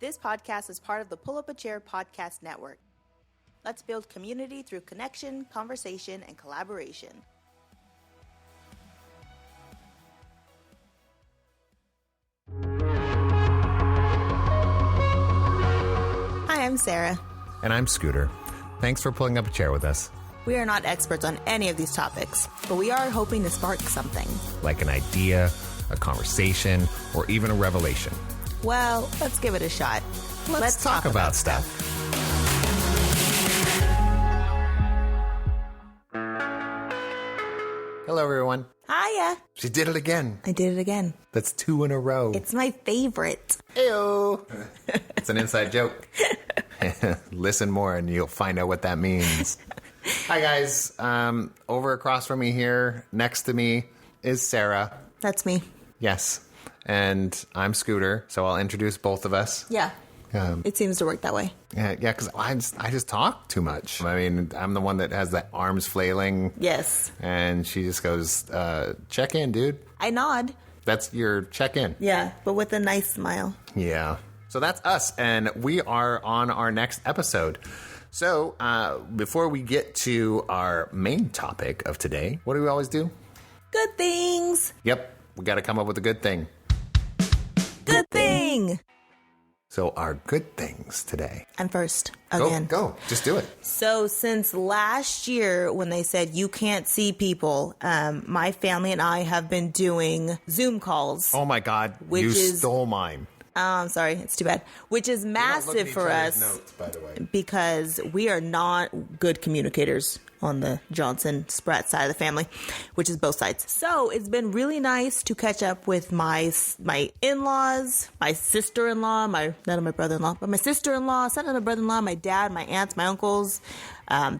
This podcast is part of the Pull Up a Chair podcast network. Let's build community through connection, conversation, and collaboration. Hi, I'm Sarah. And I'm Scooter. Thanks for pulling up a chair with us. We are not experts on any of these topics, but we are hoping to spark something. Like an idea, a conversation, or even a revelation. Well, let's give it a shot. Let's talk about stuff. Hello, everyone. Hiya. She did it again. I did it again. That's 2 in a row. It's my favorite. Ew. It's an inside joke. Listen more and you'll find out what that means. Hi, guys. Over across from me here, next to me, is Sarah. That's me. Yes. And I'm Scooter, so I'll introduce both of us. Yeah. It seems to work that way. Yeah, because I just talk too much. I mean, I'm the one that has the arms flailing. Yes. And she just goes, check in, dude. I nod. That's your check in. Yeah, but with a nice smile. Yeah. So that's us, and we are on our next episode. So before we get to our main topic of today, what do we always do? Good things. Yep. We got to come up with a good thing. Good thing. So our good things today. I'm first again. Go. Just do it. So since last year when they said you can't see people, my family and I have been doing Zoom calls. Oh my God. You stole mine. I'm sorry. It's too bad. Which is massive for us notes, by the way. because we are not good communicators on the Johnson Spratt side of the family, which is both sides. So it's been really nice to catch up with my in-laws, my sister-in-law, not my brother-in-law, but my sister-in-law, son of a brother-in-law, my dad, my aunts, my uncles,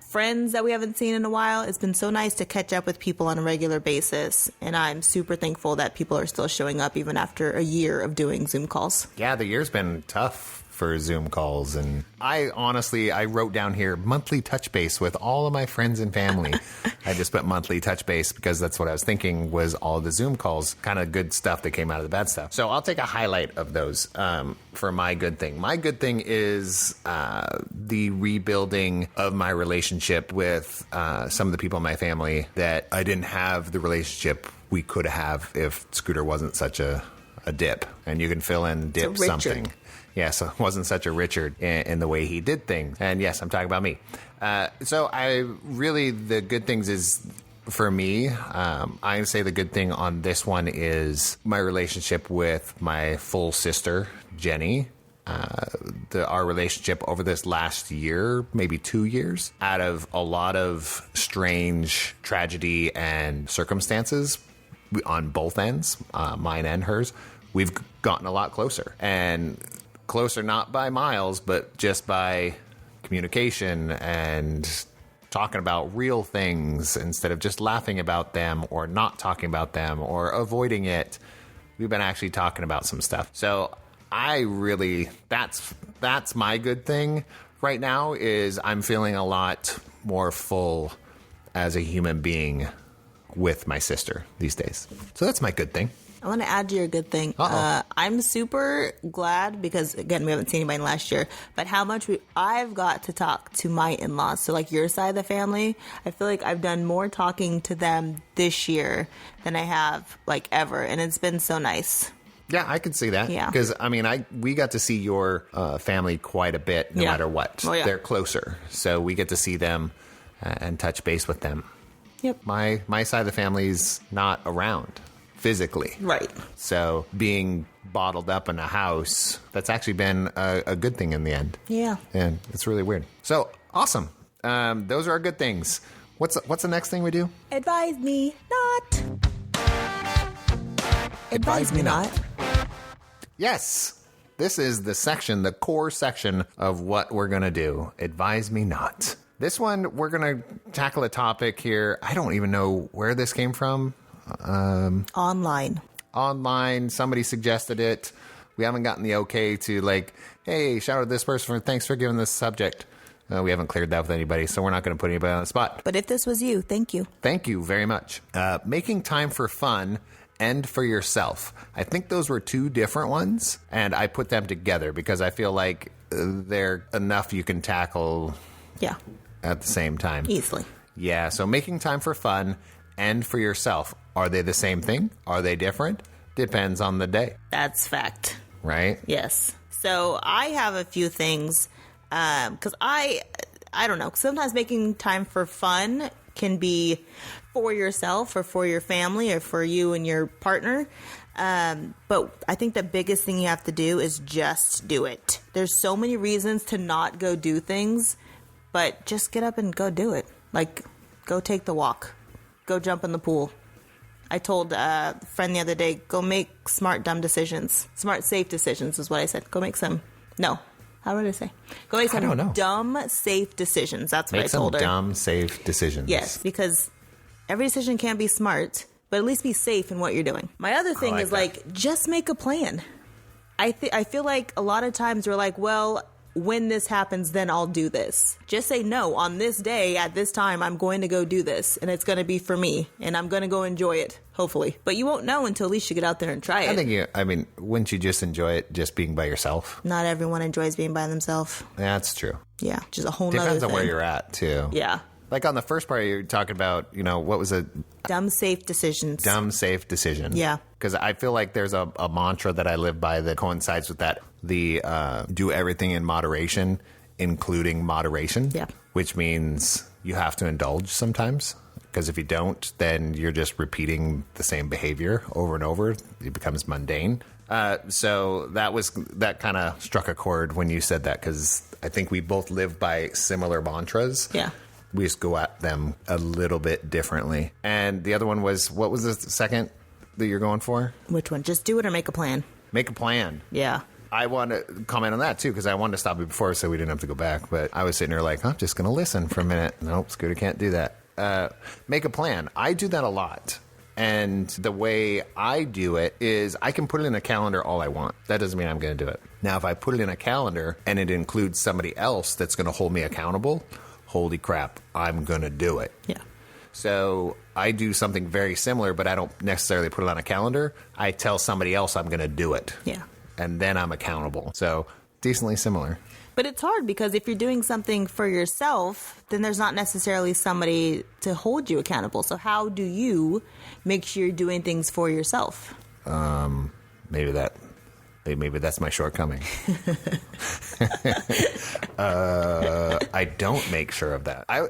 friends that we haven't seen in a while. It's been so nice to catch up with people on a regular basis. And I'm super thankful that people are still showing up even after a year of doing Zoom calls. Yeah, the year's been tough for Zoom calls, and I wrote down here monthly touch base with all of my friends and family. I just put monthly touch base because that's what I was thinking was all the Zoom calls, kind of good stuff that came out of the bad stuff. So I'll take a highlight of those for my good thing. My good thing is the rebuilding of my relationship with some of the people in my family that I didn't have the relationship we could have if Scooter wasn't such a dip. And you can fill in dip something. Yeah, so it wasn't such a Richard in the way he did things. And yes, I'm talking about me. The good things is, for me, I say the good thing on this one is my relationship with my full sister, Jenny. Our relationship over this last year, maybe 2 years, out of a lot of strange tragedy and circumstances on both ends, mine and hers, we've gotten a lot closer. And closer not by miles, but just by communication and talking about real things instead of just laughing about them or not talking about them or avoiding it. We've been actually talking about some stuff. So that's my good thing right now is I'm feeling a lot more full as a human being with my sister these days. So that's my good thing. I want to add to your good thing. I'm super glad because, again, we haven't seen anybody last year, but how much I've got to talk to my in-laws. So, like your side of the family, I feel like I've done more talking to them this year than I have, like, ever. And it's been so nice. Yeah, I could see that. Yeah. Because, I mean, we got to see your family quite a bit no matter what. Oh, yeah. They're closer. So we get to see them and touch base with them. Yep. My side of the family's not around physically. Right. So being bottled up in a house, that's actually been a good thing in the end. Yeah. And it's really weird. So awesome. Those are our good things. What's the next thing we do? Advise me not. Advise me not. Yes. This is the core section of what we're going to do. Advise me not. This one, we're going to tackle a topic here. I don't even know where this came from. Online. Somebody suggested it. We haven't gotten the okay to hey, shout out to this person for thanks for giving this subject. We haven't cleared that with anybody, so we're not going to put anybody on the spot. But if this was you, thank you. Thank you very much. Making time for fun and for yourself. I think those were two different ones, and I put them together because I feel like they're enough you can tackle at the same time. Easily. Yeah, so making time for fun and for yourself. Are they the same thing? Are they different? Depends on the day. That's fact. Right? Yes. So I have a few things because I don't know. Sometimes making time for fun can be for yourself or for your family or for you and your partner. But I think the biggest thing you have to do is just do it. There's so many reasons to not go do things, but just get up and go do it. Like, go take the walk. Go jump in the pool. I told a friend the other day, go make smart, dumb decisions. Smart, safe decisions is what I said. Go make some... No. How did I say? Go make some dumb, safe decisions. That's what I told her. Make some dumb, safe decisions. Yes, because every decision can't be smart, but at least be safe in what you're doing. My other thing is, like, just make a plan. I feel like a lot of times we're like, well... when this happens, then I'll do this. Just say, no, on this day, at this time, I'm going to go do this, and it's going to be for me, and I'm going to go enjoy it, hopefully. But you won't know until at least you get out there and try it. Wouldn't you just enjoy it just being by yourself? Not everyone enjoys being by themselves. That's true. Yeah, just a whole nother thing. Depends on where you're at, too. Yeah. Like on the first part, you're talking about, what was it? Dumb, safe decisions. Dumb, safe decisions. Yeah. Because I feel like there's a mantra that I live by that coincides with that. The do everything in moderation, including moderation. Yeah. Which means you have to indulge sometimes. Because if you don't, then you're just repeating the same behavior over and over. It becomes mundane. So that kind of struck a chord when you said that, because I think we both live by similar mantras. Yeah. We just go at them a little bit differently. And the other one was, what was the second that you're going for? Which one? Just do it or make a plan. Make a plan. Yeah. I want to comment on that, too, because I wanted to stop you before so we didn't have to go back. But I was sitting there like, I'm just going to listen for a minute. Nope, Scooter can't do that. Make a plan. I do that a lot. And the way I do it is I can put it in a calendar all I want. That doesn't mean I'm going to do it. Now, if I put it in a calendar and it includes somebody else that's going to hold me accountable, holy crap, I'm going to do it. Yeah. So I do something very similar, but I don't necessarily put it on a calendar. I tell somebody else I'm going to do it. Yeah. And then I'm accountable. So decently similar. But it's hard because if you're doing something for yourself, then there's not necessarily somebody to hold you accountable. So how do you make sure you're doing things for yourself? Maybe that's my shortcoming. I don't make sure of that. I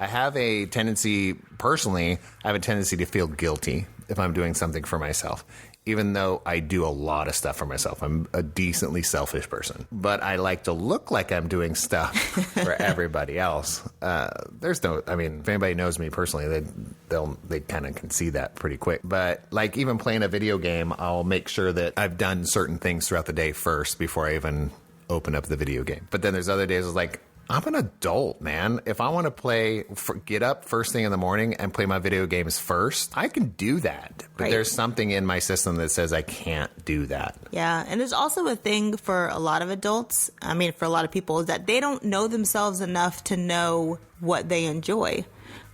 have a tendency, personally, to feel guilty if I'm doing something for myself. Even though I do a lot of stuff for myself. I'm a decently selfish person. But I like to look like I'm doing stuff for everybody else. If anybody knows me personally, they kind of can see that pretty quick. But like even playing a video game, I'll make sure that I've done certain things throughout the day first before I even open up the video game. But then there's other days it's like, I'm an adult, man. If I want to get up first thing in the morning and play my video games first, I can do that. But There's something in my system that says I can't do that. Yeah. And there's also a thing for a lot of adults, for a lot of people, is that they don't know themselves enough to know what they enjoy.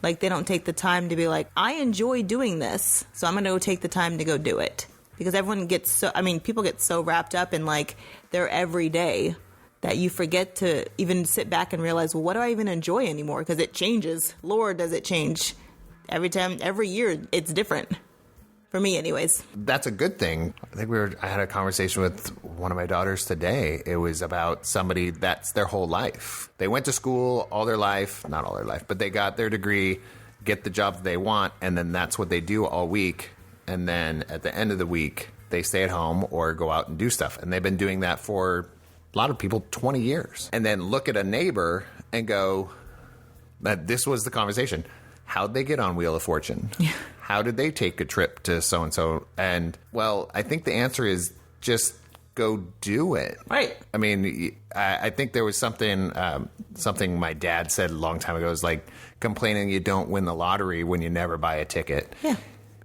Like, they don't take the time to be like, I enjoy doing this, so I'm going to go take the time to go do it. Because people get so wrapped up in, like, their everyday that you forget to even sit back and realize, well, what do I even enjoy anymore? Because it changes. Lord, does it change. Every year, it's different. For me, anyways. That's a good thing. I had a conversation with one of my daughters today. It was about somebody that's their whole life. They went to school all their life, not all their life, but they got their degree, get the job that they want, and then that's what they do all week. And then at the end of the week, they stay at home or go out and do stuff. And they've been doing that for a lot of people 20 years. And then look at a neighbor and go, that this was the conversation. How'd they get on Wheel of Fortune? Yeah. How did they take a trip to so-and-so? And, well, I think the answer is just go do it. Right. I think there was something my dad said a long time ago. Is like complaining you don't win the lottery when you never buy a ticket. Yeah.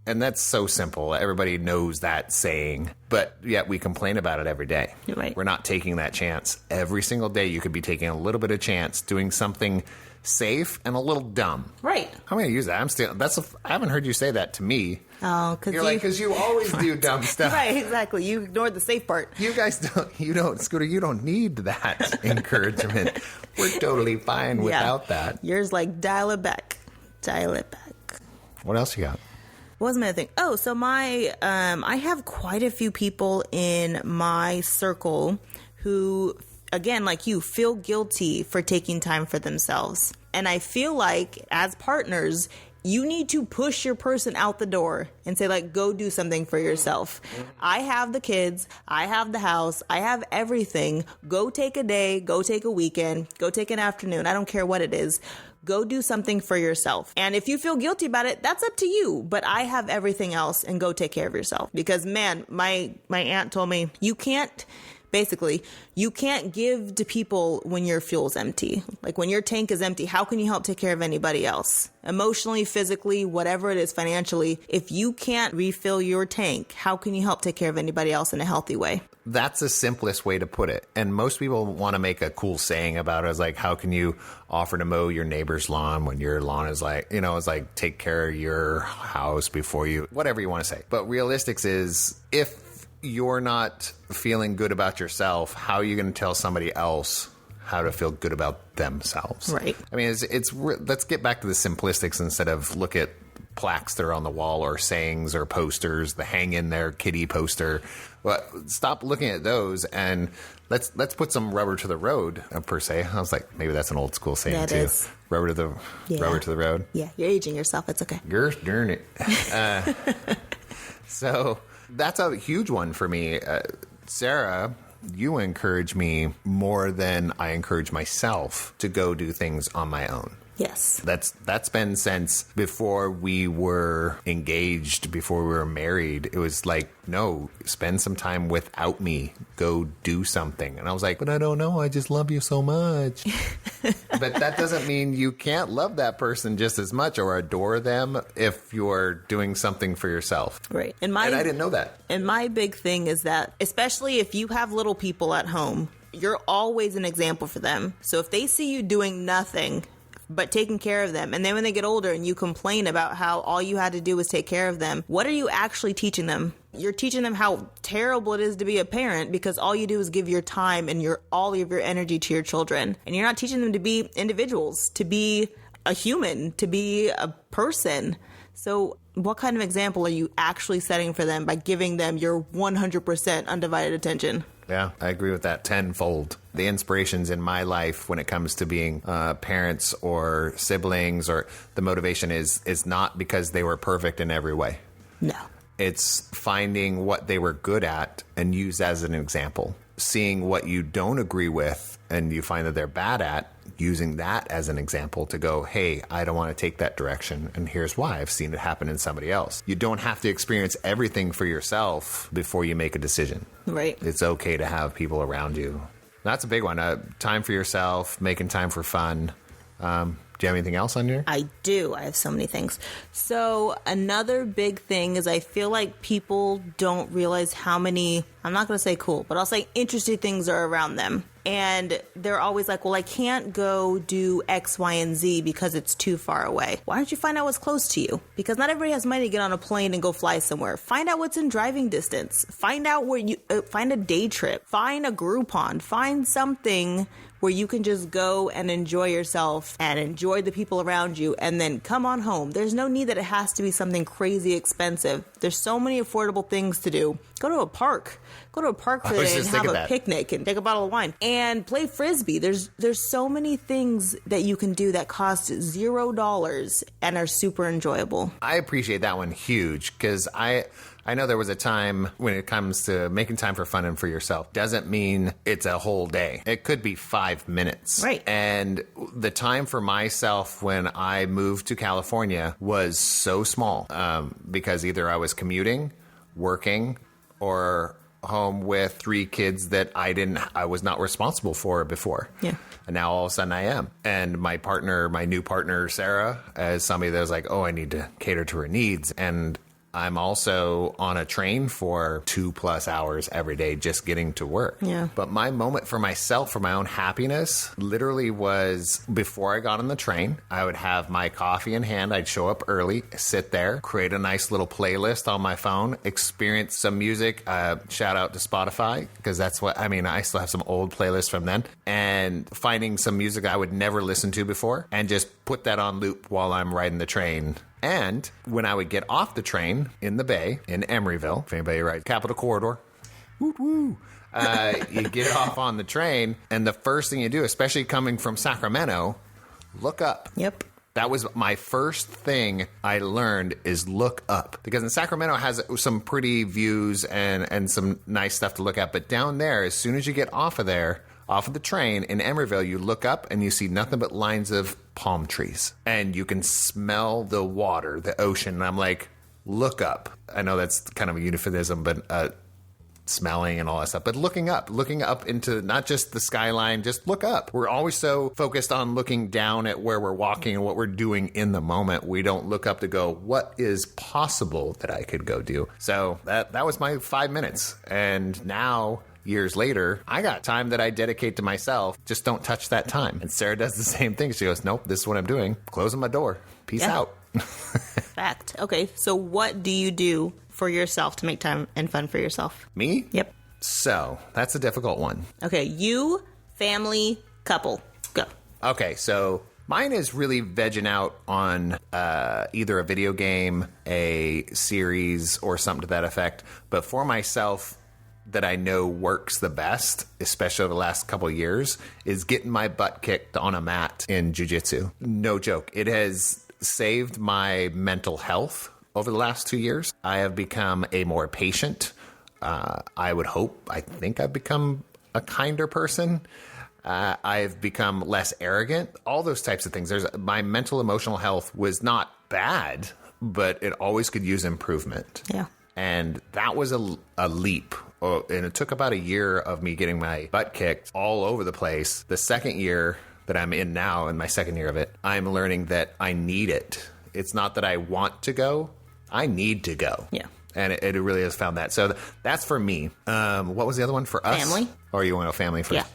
And that's so simple. Everybody knows that saying, but yet we complain about it every day. Right. We're not taking that chance. Every single day you could be taking a little bit of chance doing something safe and a little dumb. Right. I'm going to use that. I haven't heard you say that to me. Oh, because you always do dumb stuff. Right, exactly. You ignored the safe part. You guys don't, Scooter, you don't need that encouragement. We're totally fine without that. Yours like dial it back. Dial it back. What else you got? What was my other thing? Oh, so I have quite a few people in my circle who, again, like you, feel guilty for taking time for themselves. And I feel like as partners, you need to push your person out the door and say, like, go do something for yourself. I have the kids. I have the house. I have everything. Go take a day. Go take a weekend. Go take an afternoon. I don't care what it is. Go do something for yourself. And if you feel guilty about it, that's up to you. But I have everything else, and go take care of yourself. Because, man, my aunt told me, you can't give to people when your fuel's empty. Like when your tank is empty, how can you help take care of anybody else? Emotionally, physically, whatever it is, financially, if you can't refill your tank, how can you help take care of anybody else in a healthy way? That's the simplest way to put it. And most people want to make a cool saying about it. It's like, how can you offer to mow your neighbor's lawn when your lawn is like, it's like take care of your house before you, whatever you want to say. But realistics is, if you're not feeling good about yourself, how are you going to tell somebody else how to feel good about themselves? Right. I mean, let's get back to the simplistics instead of look at plaques that are on the wall or sayings or posters, the hang in there kitty poster. Well, stop looking at those and let's put some rubber to the road, per se. I was like, maybe that's an old school saying that too. Is. Rubber to the road. Yeah, you're aging yourself. It's okay. Gosh darn it. So that's a huge one for me. Sarah, you encourage me more than I encourage myself to go do things on my own. Yes. That's been since before we were engaged, before we were married. It was like, no, spend some time without me. Go do something. And I was like, but I don't know. I just love you so much. But that doesn't mean you can't love that person just as much or adore them if you're doing something for yourself. Right. And I didn't know that. And my big thing is that, especially if you have little people at home, you're always an example for them. So if they see you doing nothing but taking care of them, and then when they get older and you complain about how all you had to do was take care of them, what are you actually teaching them? You're teaching them how terrible it is to be a parent because all you do is give your time and all of your energy to your children. And you're not teaching them to be individuals, to be a human, to be a person. So what kind of example are you actually setting for them by giving them your 100% undivided attention? Yeah, I agree with that tenfold. The inspirations in my life when it comes to being parents or siblings, or the motivation is not because they were perfect in every way. No. It's finding what they were good at and use as an example. Seeing what you don't agree with and you find that they're bad at, using that as an example to go, hey, I don't want to take that direction. And here's why. I've seen it happen in somebody else. You don't have to experience everything for yourself before you make a decision. Right. It's okay to have people around you. That's a big one. Time for yourself, making time for fun. Do you have anything else on here? I do. I have so many things. So another big thing is I feel like people don't realize how many, I'm not going to say cool, but I'll say interesting things are around them. And they're always like, well, I can't go do X, Y, and Z because it's too far away. Why don't you find out what's close to you? Because not everybody has money to get on a plane and go fly somewhere. Find out what's in driving distance. Find out where you, find a day trip. Find a Groupon. Find something where you can just go and enjoy yourself and enjoy the people around you and then come on home. There's no need that it has to be something crazy expensive. There's so many affordable things to do. Go to a park. Go to a park for the day and have a picnic and take a bottle of wine and play Frisbee. There's so many things that you can do that cost $0 and are super enjoyable. I appreciate that one huge because I know there was a time when it comes to making time for fun and for yourself. Doesn't mean it's a whole day. It could be 5 minutes. Right. And the time for myself when I moved to California was so small because either I was commuting, working, or home with 3 kids that I was not responsible for before. Yeah. And now all of a sudden I am. And my new partner, Sarah, as somebody that was like, oh, I need to cater to her needs. And I'm also on a train for 2+ hours every day just getting to work. Yeah. But my moment for myself, for my own happiness, literally was before I got on the train, I would have my coffee in hand. I'd show up early, sit there, create a nice little playlist on my phone, experience some music, shout out to Spotify, because that's what, I mean, I still have some old playlists from then, and finding some music I would never listen to before, and just put that on loop while I'm riding the train. And when I would get off the train in the Bay, in Emeryville, if anybody rides Capital Corridor, woo woo. You get off on the train, and the first thing you do, especially coming from Sacramento, look up. Yep. That was my first thing I learned, is look up. Because in Sacramento has some pretty views and some nice stuff to look at. But down there, as soon as you get off of the train in Emeryville, you look up and you see nothing but lines of palm trees. And you can smell the water, the ocean. And I'm like, look up. I know that's kind of a euphemism, but smelling and all that stuff, but looking up into not just the skyline, just look up. We're always so focused on looking down at where we're walking and what we're doing in the moment. We don't look up to go, what is possible that I could go do? So that was my 5 minutes. And now, years later, I got time that I dedicate to myself. Just don't touch that time. And Sarah does the same thing. She goes, nope, this is what I'm doing. Closing my door. Peace out. Fact. Okay, so what do you do for yourself to make time and fun for yourself? Me? Yep. So that's a difficult one. Okay, you, family, couple. Go. Okay, so mine is really vegging out on either a video game, a series, or something to that effect. But for myself, that I know works the best, especially over the last couple of years, is getting my butt kicked on a mat in jiu-jitsu. No joke. It has saved my mental health over the last 2 years. I have become a more patient, I think I've become a kinder person. I've become less arrogant, all those types of things. My mental, emotional health was not bad, but it always could use improvement. Yeah. And that was a leap. And it took about a year of me getting my butt kicked all over the place. The second year that I'm in now, in my second year of it, I'm learning that I need it. It's not that I want to go, I need to go. Yeah. And it really has found that. So that's for me. What was the other one for us? Family. Or you want to family first? Yeah.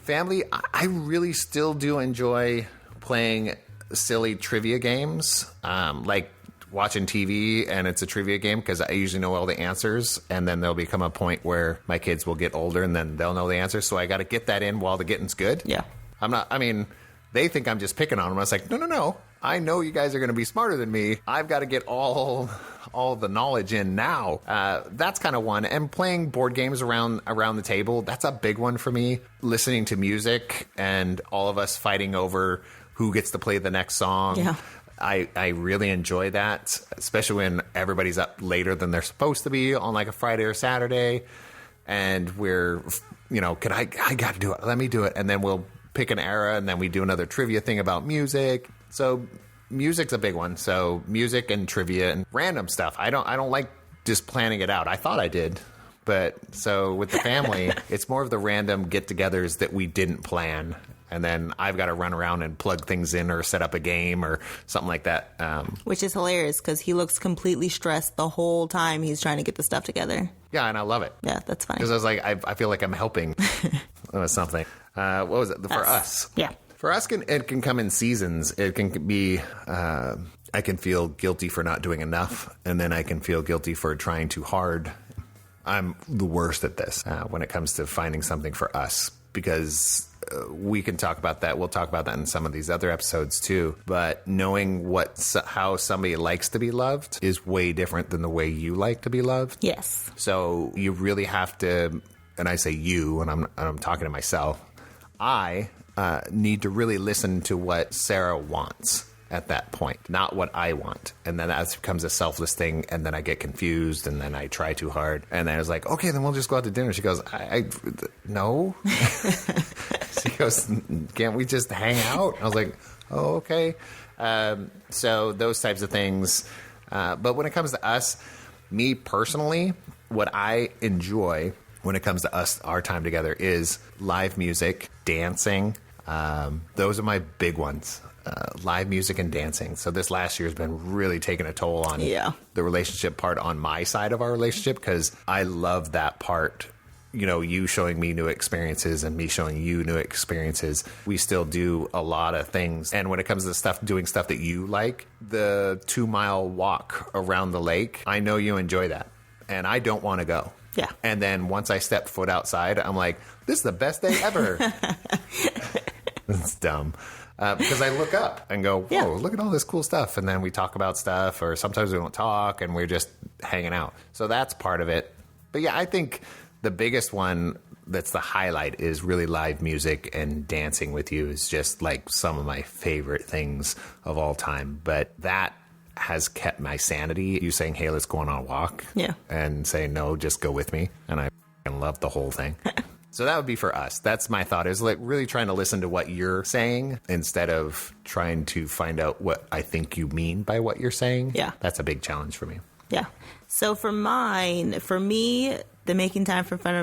Family, I really still do enjoy playing silly trivia games, like watching TV and it's a trivia game, because I usually know all the answers, and then there'll become a point where my kids will get older and then they'll know the answers. So I got to get that in while the getting's good. Yeah. They think I'm just picking on them. I was like, no. I know you guys are going to be smarter than me. I've got to get all the knowledge in now. That's kind of one. And playing board games around the table, that's a big one for me. Listening to music and all of us fighting over who gets to play the next song. Yeah. I really enjoy that, especially when everybody's up later than they're supposed to be on like a Friday or Saturday. And we're, I got to do it. Let me do it. And then we'll pick an era, and then we do another trivia thing about music. So music's a big one. So music and trivia and random stuff. I don't like just planning it out. I thought I did. But so with the family, it's more of the random get-togethers that we didn't plan. And then I've got to run around and plug things in or set up a game or something like that. Which is hilarious because he looks completely stressed the whole time he's trying to get the stuff together. Yeah, and I love it. Yeah, that's funny. Because I was like, I feel like I'm helping with something. What was it? For us. Yeah. For us, it can come in seasons. It can be, I can feel guilty for not doing enough. And then I can feel guilty for trying too hard. I'm the worst at this when it comes to finding something for us. Because we can talk about that. We'll talk about that in some of these other episodes too. But knowing how somebody likes to be loved is way different than the way you like to be loved. Yes. So you really have to, and I say you, and I'm talking to myself, I need to really listen to what Sarah wants at that point, not what I want. And then that becomes a selfless thing, and then I get confused, and then I try too hard. And then I was like, okay, then we'll just go out to dinner. She goes, no. She goes, can't we just hang out? I was like, oh, okay. So those types of things. But when it comes to us, me personally, what I enjoy when it comes to us, our time together, is live music, dancing. Those are my big ones. live music and dancing. So this last year has been really taking a toll on the relationship part on my side of our relationship, because I love that part. You know, you showing me new experiences and me showing you new experiences. We still do a lot of things. And when it comes to doing stuff that you like, the 2-mile walk around the lake, I know you enjoy that. And I don't want to go. Yeah. And then once I step foot outside, I'm like, this is the best day ever. It's dumb. Because I look up and go, whoa, look at all this cool stuff. And then we talk about stuff, or sometimes we don't talk and we're just hanging out. So that's part of it. But yeah, I think the biggest one that's the highlight is really live music, and dancing with you is just like some of my favorite things of all time. But that has kept my sanity. You saying, hey, let's go on a walk. Yeah. And saying, no, just go with me. And I love the whole thing. So that would be for us. That's my thought, is like really trying to listen to what you're saying instead of trying to find out what I think you mean by what you're saying. Yeah. That's a big challenge for me. Yeah. So for me, the making time for fun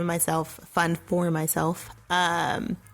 for myself.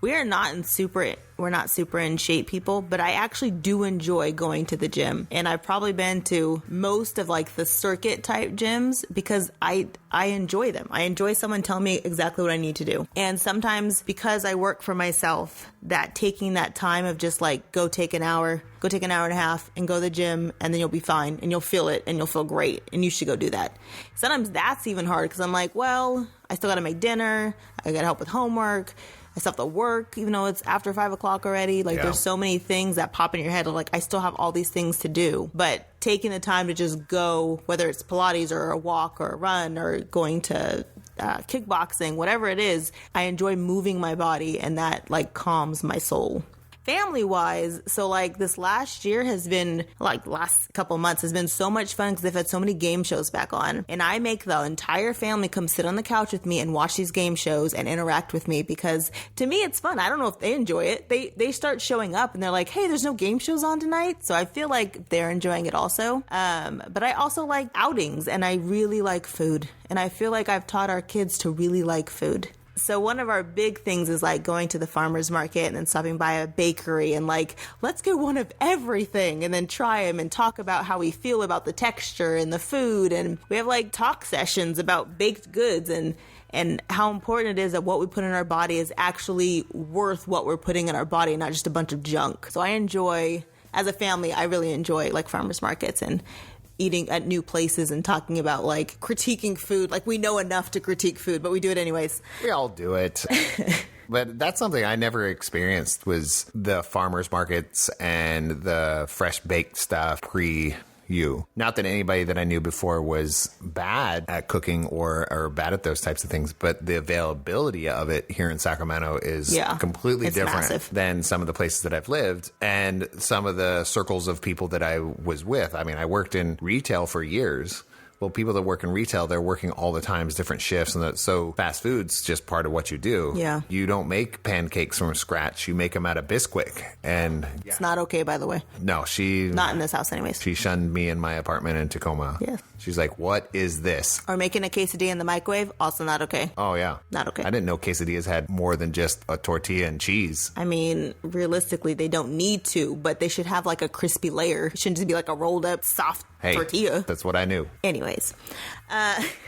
We're not super in shape people, but I actually do enjoy going to the gym. And I've probably been to most of like the circuit type gyms because I enjoy them. I enjoy someone telling me exactly what I need to do. And sometimes because I work for myself, that taking that time of just like go take an hour and a half and go to the gym, and then you'll be fine and you'll feel it and you'll feel great and you should go do that. Sometimes that's even hard because I'm like, well, I still got to make dinner. I got to help with homework. I still have to work, even though it's after 5 o'clock already. Like, there's so many things that pop in your head of like, I still have all these things to do. But taking the time to just go, whether it's Pilates or a walk or a run or going to kickboxing, whatever it is, I enjoy moving my body, and that like calms my soul. Family-wise, so like this last year has been, like last couple months has been so much fun because they've had so many game shows back on. And I make the entire family come sit on the couch with me and watch these game shows and interact with me because to me it's fun. I don't know if they enjoy it. They start showing up and they're like, hey, there's no game shows on tonight. So I feel like they're enjoying it also. But I also like outings, and I really like food. And I feel like I've taught our kids to really like food. So one of our big things is like going to the farmer's market and then stopping by a bakery and like, let's get one of everything and then try them and talk about how we feel about the texture and the food. And we have like talk sessions about baked goods and how important it is that what we put in our body is actually worth what we're putting in our body, not just a bunch of junk. So I enjoy, as a family, I really enjoy like farmer's markets and eating at new places and talking about like critiquing food. Like we know enough to critique food, but we do it anyways. We all do it. But that's something I never experienced, was the farmers markets and the fresh baked stuff you. Not that anybody that I knew before was bad at cooking or bad at those types of things, but the availability of it here in Sacramento is completely different than some of the places that I've lived and some of the circles of people that I was with. I mean, I worked in retail for years. Well, people that work in retail, they're working all the time, different shifts. And so fast food's just part of what you do. Yeah. You don't make pancakes from scratch. You make them out of Bisquick. And it's not okay, by the way. No, not in this house anyways. She shunned me in my apartment in Tacoma. Yeah. She's like, what is this? Or making a quesadilla in the microwave, also not okay. Oh, yeah. Not okay. I didn't know quesadillas had more than just a tortilla and cheese. I mean, realistically, they don't need to, but they should have like a crispy layer. It shouldn't just be like a rolled up soft tortilla. That's what I knew. Anyways,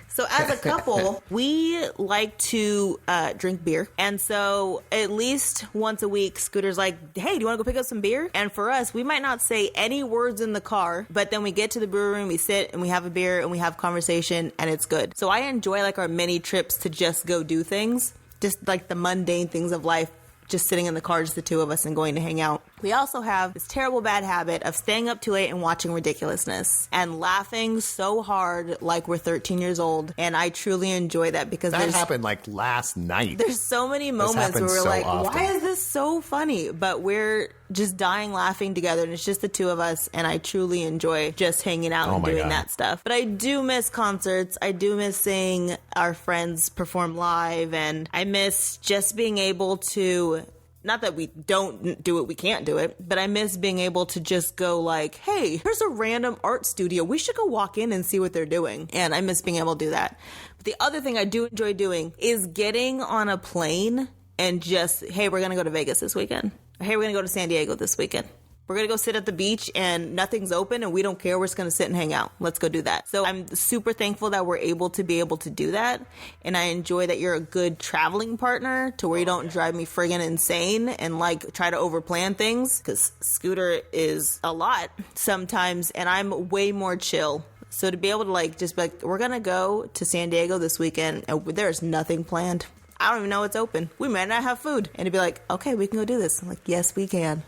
so as a couple, we like to drink beer. And so at least once a week, Scooter's like, hey, do you want to go pick up some beer? And for us, we might not say any words in the car, but then we get to the brewery and we sit and we have a beer and we have conversation and it's good. So I enjoy like our mini trips to just go do things, just like the mundane things of life. Just sitting in the car, just the two of us, and going to hang out. We also have this terrible bad habit of staying up too late and watching ridiculousness and laughing so hard like we're 13 years old. And I truly enjoy that because that happened like last night. There's so many moments where we're so like, often. Why is this so funny? But we're just dying laughing together, and it's just the two of us, and I truly enjoy just hanging out and doing that stuff. But I do miss concerts. I do miss seeing our friends perform live, and I miss just being able to, not that we don't do it, we can't do it, but I miss being able to just go like, hey, here's a random art studio. We should go walk in and see what they're doing. And I miss being able to do that. But the other thing I do enjoy doing is getting on a plane and just, hey, we're going to go to Vegas this weekend. Hey, we're going to go to San Diego this weekend. we're going to go sit at the beach and nothing's open and we don't care. We're just going to sit and hang out. Let's go do that. So I'm super thankful that we're able to do that. And I enjoy that you're a good traveling partner to where you don't drive me friggin' insane and like try to overplan things, because Scooter is a lot sometimes and I'm way more chill. So to be able to like just be like, we're going to go to San Diego this weekend and there's nothing planned. I don't even know it's open. We might not have food. And to be like, okay, we can go do this. I'm like, yes, we can.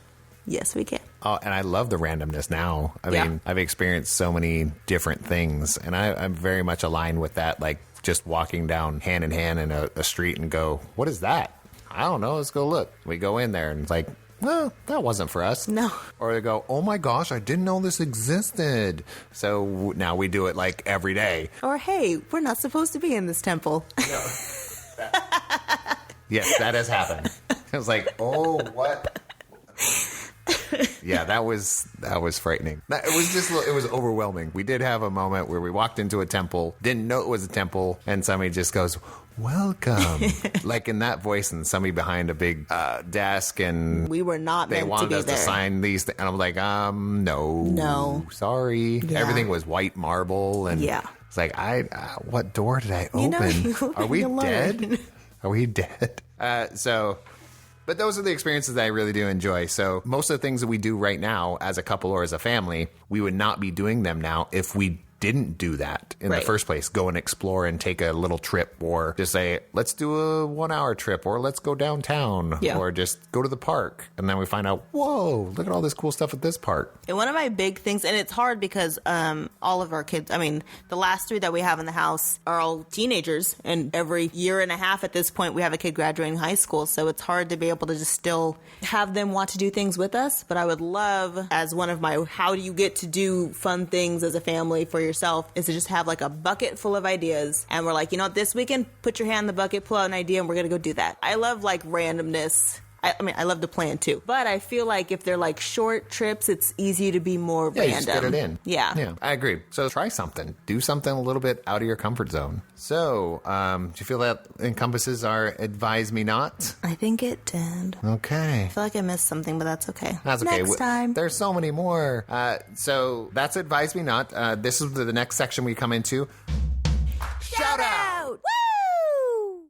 Yes, we can. Oh, and I love the randomness now. I mean, I've experienced so many different things, and I'm very much aligned with that. Like just walking down hand in hand in a street and go, what is that? I don't know. Let's go look. We go in there and it's like, well, that wasn't for us. No. Or they go, oh my gosh, I didn't know this existed. So now we do it like every day. Or, hey, we're not supposed to be in this temple. No. Yes, that has happened. I was like, oh, what? Yeah, that was frightening. It was overwhelming. We did have a moment where we walked into a temple, didn't know it was a temple, and somebody just goes, welcome. Like in that voice, and somebody behind a big desk, and we were not meant to be there. They wanted us to sign these, and I'm like, no, sorry. Yeah. Everything was white marble, and it's like, what door did I open? Are we dead? Are we dead? But those are the experiences that I really do enjoy. So most of the things that we do right now as a couple or as a family, we would not be doing them now if we didn't do that in the first place. Go and explore and take a little trip, or just say, let's do a 1 hour trip, or let's go downtown, or just go to the park. And then we find out, whoa, look at all this cool stuff at this park. And one of my big things, and it's hard because all of our kids, I mean, the last 3 that we have in the house are all teenagers. And every year and a half at this point, we have a kid graduating high school. So it's hard to be able to just still have them want to do things with us. But I would love, as one of my, how do you get to do fun things as a family for yourself, is to just have like a bucket full of ideas, and we're like, you know what, this weekend, put your hand in the bucket, pull out an idea, and we're gonna go do that. I love like randomness. I mean, I love to plan too, but I feel like if they're like short trips, it's easy to be more random. You just get it in. Yeah, I agree. So try something. Do something a little bit out of your comfort zone. So, do you feel that encompasses our advise me not? I think it did. Okay. I feel like I missed something, but that's okay. That's okay. Next time. There's so many more. So that's advise me not. This is the next section we come into. Shout out! Woo!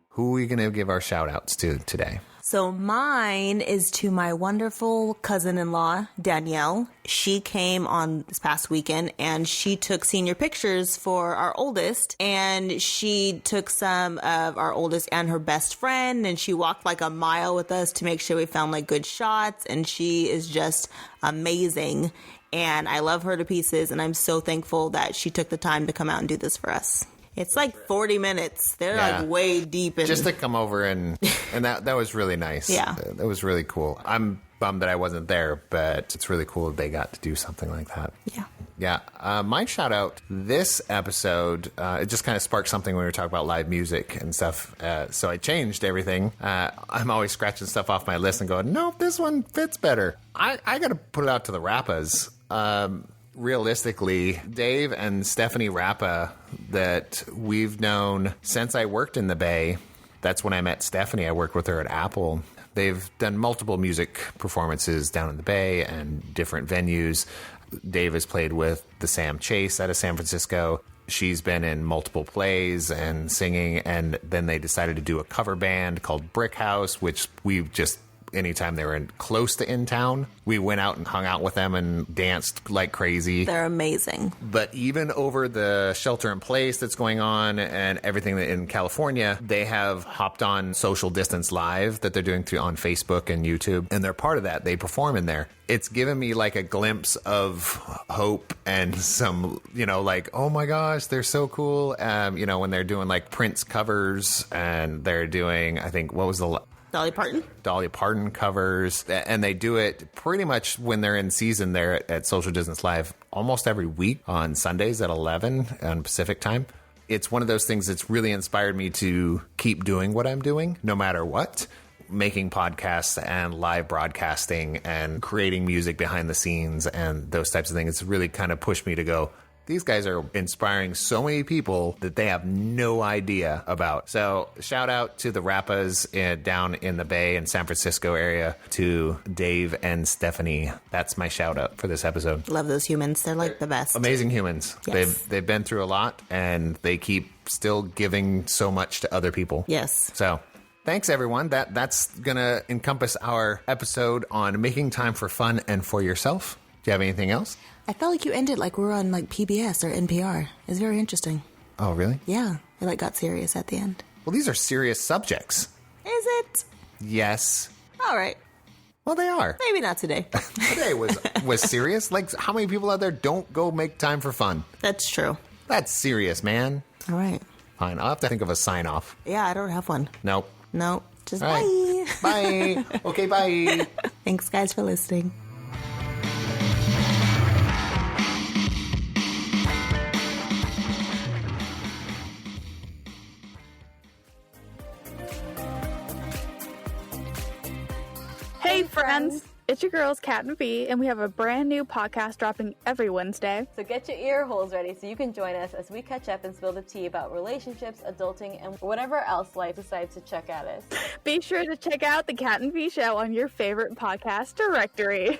Who are we going to give our shout outs to today? So mine is to my wonderful cousin-in-law, Danielle. She came on this past weekend and she took senior pictures for our oldest, and she took some of our oldest and her best friend, and she walked like a mile with us to make sure we found like good shots, and she is just amazing. And I love her to pieces, and I'm so thankful that she took the time to come out and do this for us. It's like 40 minutes. They're like way deep in. Just to come over and that was really nice. Yeah. That was really cool. I'm bummed that I wasn't there, but it's really cool that they got to do something like that. Yeah. Yeah. My shout out this episode, it just kind of sparked something when we were talking about live music and stuff. So I changed everything. I'm always scratching stuff off my list and going, nope, this one fits better. I got to put it out to the Rappas. Realistically, Dave and Stephanie Rappa, that we've known since I worked in the Bay. That's when I met Stephanie. I worked with her at Apple. They've done multiple music performances down in the Bay and different venues. Dave has played with the Sam Chase out of San Francisco. She's been in multiple plays and singing, and then they decided to do a cover band called Brick House, which we've just, anytime they were close to in town, we went out and hung out with them and danced like crazy. They're amazing. But even over the shelter in place that's going on and everything in California, they have hopped on Social Distance Live that they're doing on Facebook and YouTube, and they're part of that. They perform in there. It's given me like a glimpse of hope and some, like, oh my gosh, they're so cool. When they're doing like Prince covers, and they're doing, I think, what was the Dolly Parton covers, and they do it pretty much when they're in season there at Social Distance Live almost every week on Sundays at 11 on Pacific time. It's one of those things that's really inspired me to keep doing what I'm doing, no matter what. Making podcasts and live broadcasting and creating music behind the scenes and those types of things. It's really kind of pushed me to go, These guys are inspiring so many people that they have no idea about. So shout out to the Rappas down in the Bay and San Francisco area, to Dave and Stephanie. That's my shout out for this episode. Love those humans. They're like the best. Amazing humans. Yes. They've been through a lot, and they keep still giving so much to other people. Yes. So thanks, everyone. That's going to encompass our episode on making time for fun and for yourself. Do you have anything else? I felt like you ended like we were on like PBS or NPR. It's very interesting. Oh, really? Yeah. It like got serious at the end. Well, these are serious subjects. Is it? Yes. All right. Well, they are. Maybe not today. Today was serious. Like, how many people out there don't go make time for fun? That's true. That's serious, man. All right. Fine. I'll have to think of a sign off. Yeah, I don't have one. Nope. No. Just All right. bye. Bye. Okay, bye. Thanks, guys, for listening. Hey friends, it's your girls Kat and V, and we have a brand new podcast dropping every Wednesday. So get your ear holes ready so you can join us as we catch up and spill the tea about relationships, adulting, and whatever else life decides to chuck at us. Be sure to check out the Kat and V Show on your favorite podcast directory.